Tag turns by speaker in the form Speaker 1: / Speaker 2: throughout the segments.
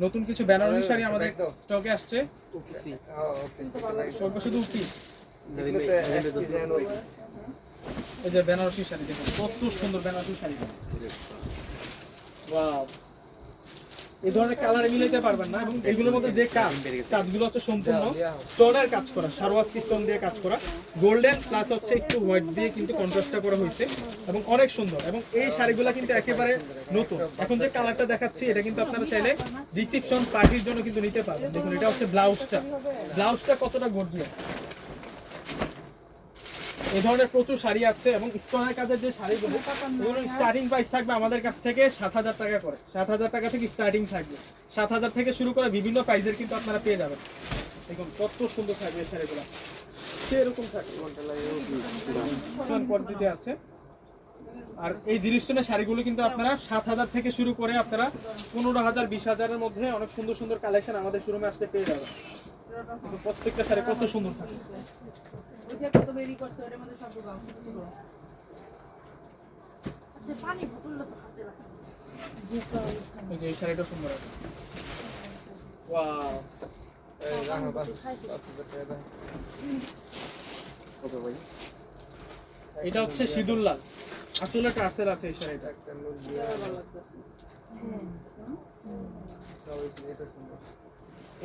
Speaker 1: নতুন কিছু বেনারসি শাড়ি আমাদের স্টকে আসছে। শুধু পিস এই যে বেনারসি শাড়ি দেখুন কত সুন্দর বেনারসি শাড়ি। ওয়াও, এই ধরনের কালারে মিলাইতে পারবেন না। এবং এগুলোর মধ্যে যে কাজগুলো হচ্ছে সম্পূর্ণ স্টোনের কাজ করা, সারওয়াস্কি স্টোন দিয়ে কাজ করা, গোল্ডেন প্লাস হচ্ছে একটু হোয়াইট দিয়ে কিন্তু কন্ট্রাস্টটা করা হয়েছে এবং অনেক সুন্দর। এবং এই শাড়িগুলো কিন্তু একেবারে নতুন। এখন যে কালারটা দেখাচ্ছি এটা কিন্তু আপনারা চাইলে রিসেপশন পার্টির জন্য কিন্তু নিতে পারবেন। দেখুন এটা হচ্ছে ব্লাউজটা কতটা গর্জিয়াস। এই ধরনের প্রচুর শাড়ি আছে এবং স্টোনের কাজের যে শাড়িগুলো এগুলো স্টার্টিং প্রাইস থাকবে আমাদের কাছ থেকে 7,000 টাকা করে। 7,000 টাকা থেকে স্টার্টিং থাকবে। 7,000 থেকে শুরু করে বিভিন্ন প্রাইসের কিন্তু আপনারা পেয়ে যাবেন। দেখুন কত সুন্দর থাকবে এই শাড়িগুলো, সেরকম থাকবে কোয়ান্টিটি আছে। আর এই জিনিসটা শাড়িগুলো কিন্তু আপনারা 7,000 থেকে শুরু করে আপনারা 15,000 20,000-এর মধ্যে অনেক সুন্দর সুন্দর কালেকশন আমাদের শোরুমে আসলে পেয়ে যাবেন। প্রত্যেকটা শাড়ি কত সুন্দর থাকে। এই শাড়িটা সুন্দর আছে। ওয়াও, এটা হচ্ছে সিঁদুর লাল, আসলে টার্সেল আছে এই শাড়িটা।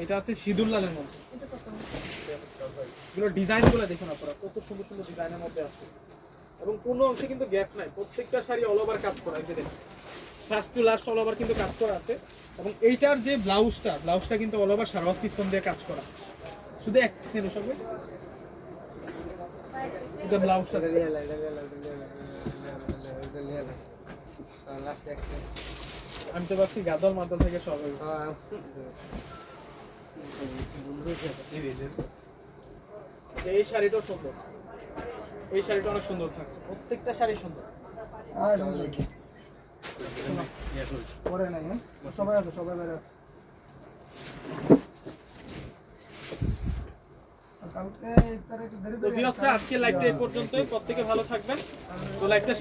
Speaker 1: এটা আছে সিঁদুর লালের মধ্যে। এগুলো ডিজাইনগুলো দেখুন আপনারা কত সুন্দর সুন্দর ডিজাইনের মধ্যে আছে এবং কোনো অংশে কিন্তু গ্যাপ নাই। প্রত্যেকটা শাড়ি অল ওভার কাজ করা আছে, দেখুন first to last all over কিন্তু কাজ করা আছে। এবং এইটার যে ব্লাউজটা কিন্তু অল ওভার সারওয়াস্কি স্টোন দিয়ে কাজ করা। শুধু এক সেল সবে এটা ব্লাউজটা আমি তো ভাবছি গাদল মাদল থেকে সব এই শাড়িটাও সুন্দর, এই শাড়িটা অনেক সুন্দর থাকছে। প্রত্যেকটা শাড়ি সুন্দর। পরে নাই সবাই আছে, সবাই বাইরে আছে। আজকে লাইভটা এই পর্যন্তই। প্রত্যেকে ভালো থাকবেন। তো লাইভটা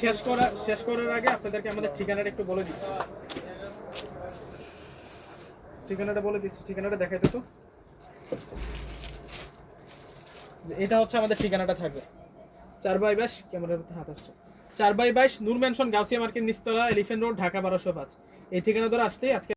Speaker 1: শেষ করার আগে আপনাদেরকে আমাদের ঠিকানাটা একটু বলে দিচ্ছি। ঠিকানাটা দেখাইতে তো। এটা হচ্ছে আমাদের ঠিকানাটা থাকবে 4/22 ক্যামেরার হাত আসছে 4/22 নূর ম্যানশন গাউসিয়া মার্কেট নিচতলা এলিফ্যান্ট রোড ঢাকা 1205। এই ঠিকানা ধরে আসতেই আজকে